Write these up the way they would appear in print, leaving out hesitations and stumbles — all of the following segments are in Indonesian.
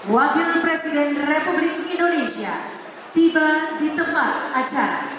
Wakil Presiden Republik Indonesia tiba di tempat acara.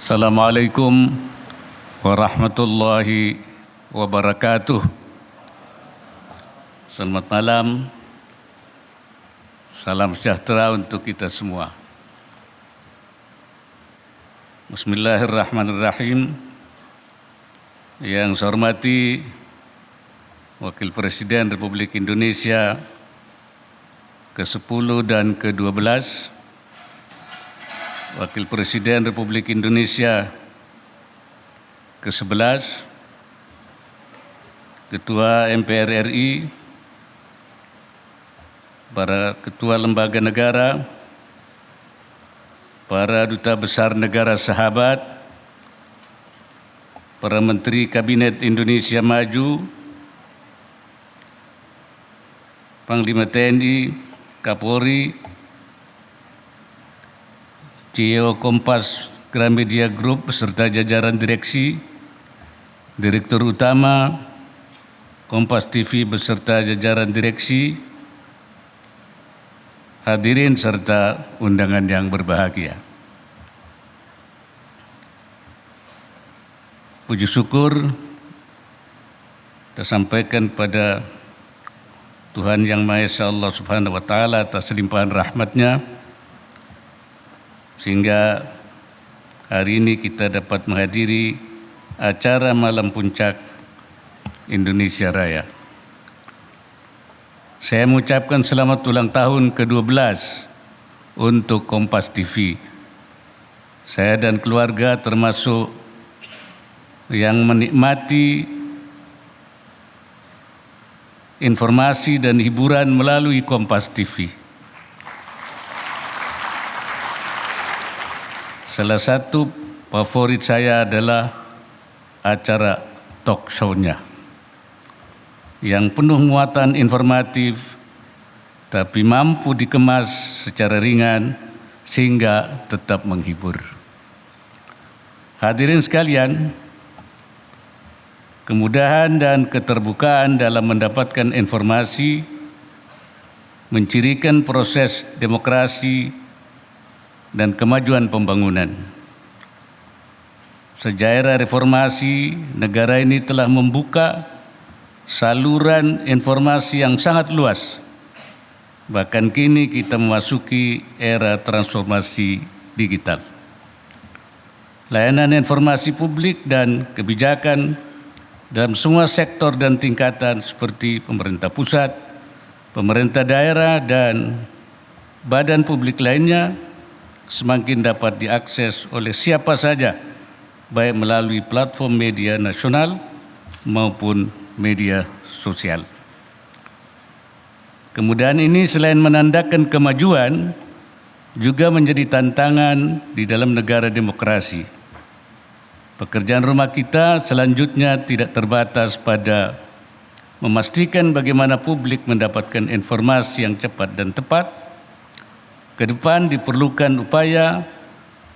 Assalamualaikum warahmatullahi wabarakatuh. Selamat malam, salam sejahtera untuk kita semua. Bismillahirrahmanirrahim. Yang saya hormati Wakil Presiden Republik Indonesia ke-10 dan ke-12, Wakil Presiden Republik Indonesia ke-11, Ketua MPR RI, para Ketua Lembaga Negara, para Duta Besar Negara Sahabat, para Menteri Kabinet Indonesia Maju, Panglima TNI, Kapolri, CEO Kompas Gramedia Group beserta jajaran direksi, Direktur Utama Kompas TV beserta jajaran direksi, hadirin serta undangan yang berbahagia. Puji syukur kita sampaikan pada Tuhan Yang Maha Esa Allah Subhanahu wa Ta'ala atas limpahan rahmat-Nya, sehingga hari ini kita dapat menghadiri acara Malam Puncak Indonesia Raya. Saya mengucapkan selamat ulang tahun ke-12 untuk Kompas TV. Saya dan keluarga termasuk yang menikmati informasi dan hiburan melalui Kompas TV. Salah satu favorit saya adalah acara talk show-nya yang penuh muatan informatif tapi mampu dikemas secara ringan sehingga tetap menghibur. Hadirin sekalian, kemudahan dan keterbukaan dalam mendapatkan informasi mencirikan proses demokrasi dan kemajuan pembangunan. Sejak era reformasi, negara ini telah membuka saluran informasi yang sangat luas. Bahkan kini kita memasuki era transformasi digital. Layanan informasi publik dan kebijakan dalam semua sektor dan tingkatan seperti pemerintah pusat, pemerintah daerah, dan badan publik lainnya semakin dapat diakses oleh siapa saja, baik melalui platform media nasional maupun media sosial. Kemudahan ini selain menandakan kemajuan, juga menjadi tantangan di dalam negara demokrasi. Pekerjaan rumah kita selanjutnya tidak terbatas pada memastikan bagaimana publik mendapatkan informasi yang cepat dan tepat. Ke depan diperlukan upaya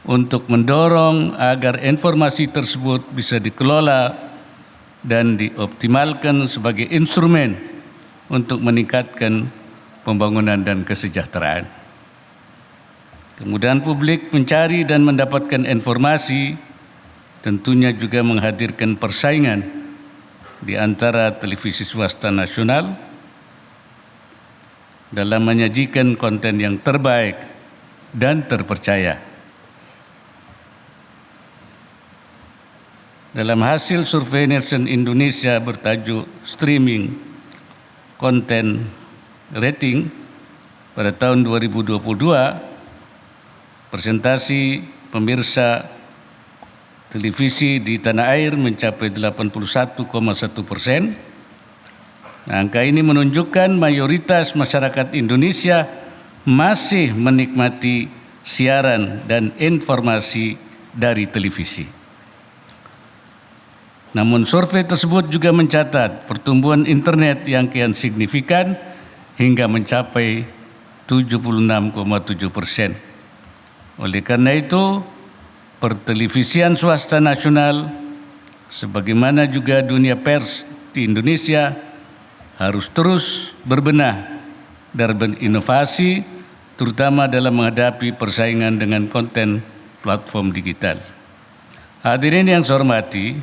untuk mendorong agar informasi tersebut bisa dikelola dan dioptimalkan sebagai instrumen untuk meningkatkan pembangunan dan kesejahteraan. Kemudahan publik mencari dan mendapatkan informasi tentunya juga menghadirkan persaingan di antara televisi swasta nasional dalam menyajikan konten yang terbaik dan terpercaya. Dalam hasil survei Nielsen Indonesia bertajuk Streaming Content Rating pada tahun 2022, presentasi pemirsa televisi di tanah air mencapai 81,1%. Angka ini menunjukkan mayoritas masyarakat Indonesia masih menikmati siaran dan informasi dari televisi. Namun survei tersebut juga mencatat pertumbuhan internet yang kian signifikan hingga mencapai 76,7%. Oleh karena itu, pertelevisian swasta nasional, sebagaimana juga dunia pers di Indonesia, harus terus berbenah dan berinovasi, terutama dalam menghadapi persaingan dengan konten platform digital. Hadirin yang saya hormati,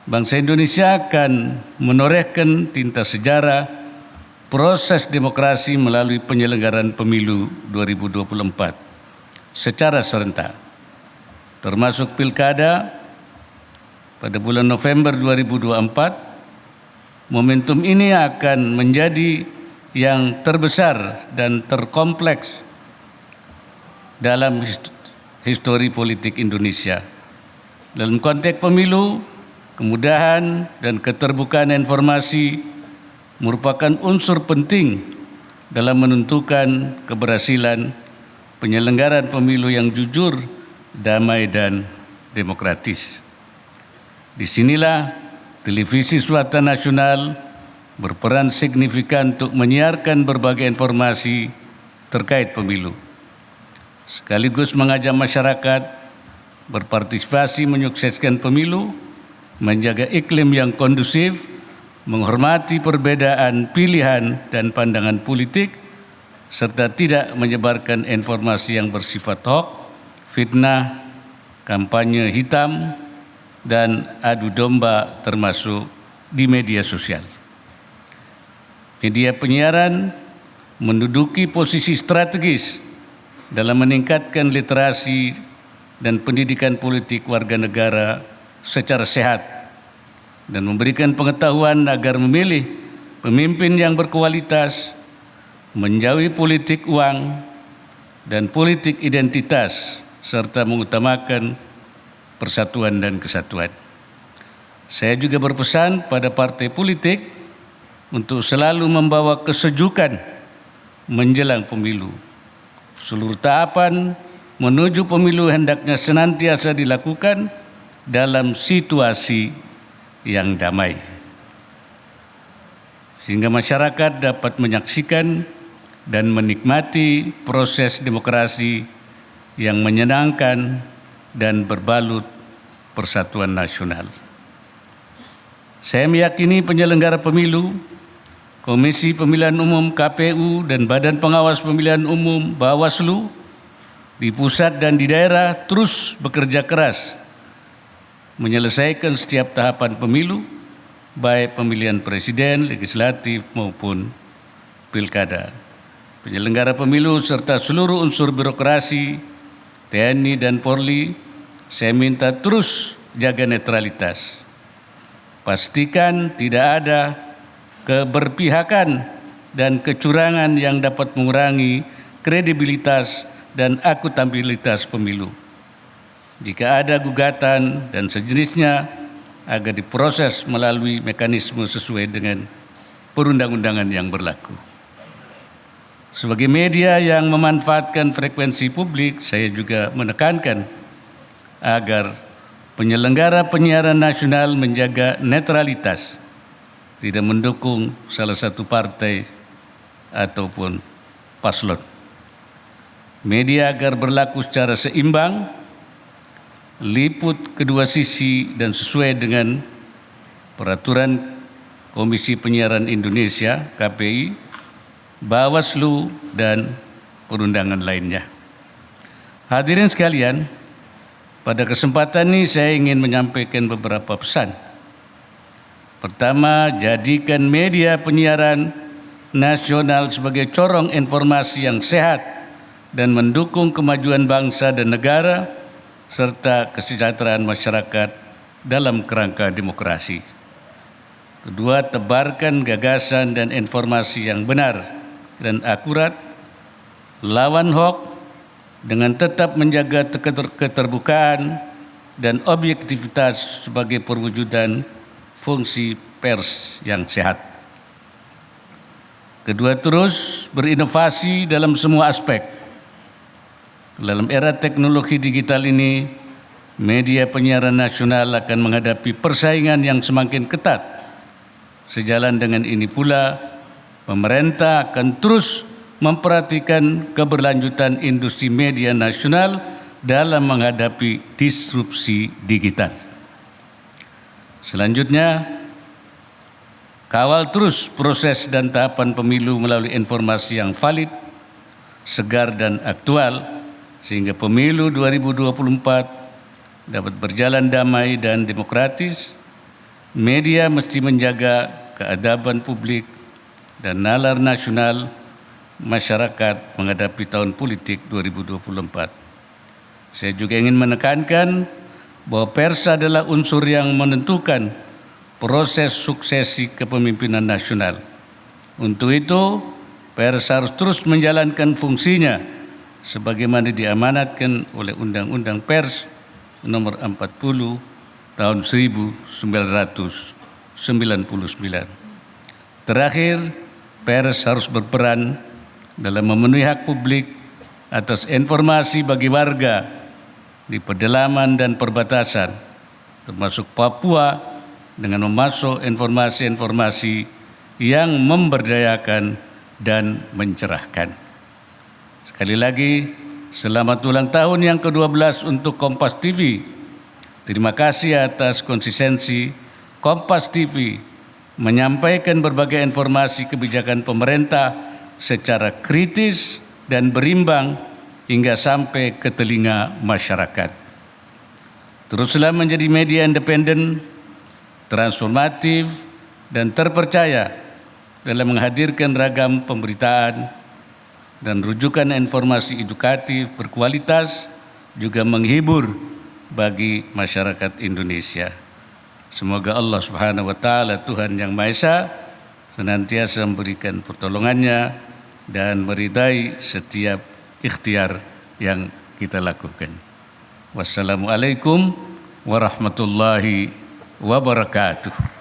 bangsa Indonesia akan menorehkan tinta sejarah proses demokrasi melalui penyelenggaraan pemilu 2024 secara serentak, termasuk pilkada pada bulan November 2024. Momentum ini akan menjadi yang terbesar dan terkompleks dalam histori politik Indonesia. Dalam konteks pemilu, kemudahan dan keterbukaan informasi merupakan unsur penting dalam menentukan keberhasilan penyelenggaraan pemilu yang jujur, damai, dan demokratis. Disinilah televisi swasta nasional berperan signifikan untuk menyiarkan berbagai informasi terkait pemilu, sekaligus mengajak masyarakat berpartisipasi menyukseskan pemilu, menjaga iklim yang kondusif, menghormati perbedaan pilihan dan pandangan politik, serta tidak menyebarkan informasi yang bersifat hoax, fitnah, kampanye hitam, dan adu domba termasuk di media sosial. Media penyiaran menduduki posisi strategis dalam meningkatkan literasi dan pendidikan politik warga negara secara sehat dan memberikan pengetahuan agar memilih pemimpin yang berkualitas, menjauhi politik uang dan politik identitas, serta mengutamakan persatuan dan kesatuan. Saya juga berpesan pada partai politik untuk selalu membawa kesejukan menjelang pemilu. Seluruh tahapan menuju pemilu hendaknya senantiasa dilakukan dalam situasi yang damai, sehingga masyarakat dapat menyaksikan dan menikmati proses demokrasi yang menyenangkan dan berbalut persatuan nasional. Saya meyakini penyelenggara pemilu, Komisi Pemilihan Umum KPU dan Badan Pengawas Pemilihan Umum Bawaslu di pusat dan di daerah terus bekerja keras menyelesaikan setiap tahapan pemilu, baik pemilihan presiden, legislatif maupun pilkada. Penyelenggara pemilu serta seluruh unsur birokrasi, TNI dan Polri, saya minta terus jaga netralitas. Pastikan tidak ada keberpihakan dan kecurangan yang dapat mengurangi kredibilitas dan akuntabilitas pemilu. Jika ada gugatan dan sejenisnya, agar diproses melalui mekanisme sesuai dengan perundang-undangan yang berlaku. Sebagai media yang memanfaatkan frekuensi publik, saya juga menekankan agar penyelenggara penyiaran nasional menjaga netralitas, tidak mendukung salah satu partai ataupun paslon. Media agar berlaku secara seimbang, liput kedua sisi dan sesuai dengan peraturan Komisi Penyiaran Indonesia (KPI), Bawaslu, dan perundangan lainnya. Hadirin sekalian, pada kesempatan ini saya ingin menyampaikan beberapa pesan. Pertama, jadikan media penyiaran nasional sebagai corong informasi yang sehat dan mendukung kemajuan bangsa dan negara serta kesejahteraan masyarakat dalam kerangka demokrasi. Kedua, tebarkan gagasan dan informasi yang benar dan akurat, lawan hoax dengan tetap menjaga keterbukaan, dan objektivitas sebagai perwujudan fungsi pers yang sehat. Kedua, terus berinovasi dalam semua aspek. Dalam era teknologi digital ini, media penyiaran nasional akan menghadapi persaingan yang semakin ketat. Sejalan dengan ini pula, pemerintah akan terus memperhatikan keberlanjutan industri media nasional dalam menghadapi disrupsi digital. Selanjutnya, kawal terus proses dan tahapan pemilu melalui informasi yang valid, segar dan aktual, sehingga pemilu 2024 dapat berjalan damai dan demokratis. Media mesti menjaga keadaban publik dan nalar nasional masyarakat menghadapi tahun politik 2024. Saya juga ingin menekankan bahwa pers adalah unsur yang menentukan proses suksesi kepemimpinan nasional. Untuk itu, pers harus terus menjalankan fungsinya sebagaimana diamanatkan oleh Undang-Undang Pers Nomor 40 Tahun 1999. Terakhir, pers harus berperan dalam memenuhi hak publik atas informasi bagi warga di pedalaman dan perbatasan, termasuk Papua, dengan memasuk informasi-informasi yang memberdayakan dan mencerahkan. Sekali lagi, selamat ulang tahun yang ke-12 untuk Kompas TV. Terima kasih atas konsistensi Kompas TV menyampaikan berbagai informasi kebijakan pemerintah secara kritis dan berimbang hingga sampai ke telinga masyarakat. Teruslah menjadi media independen, transformatif, dan terpercaya dalam menghadirkan ragam pemberitaan dan rujukan informasi edukatif berkualitas, juga menghibur bagi masyarakat Indonesia. Semoga Allah Subhanahu wa Ta'ala, Tuhan Yang Maha Esa, senantiasa memberikan pertolongannya dan meridai setiap ikhtiar yang kita lakukan. Wassalamualaikum warahmatullahi wabarakatuh.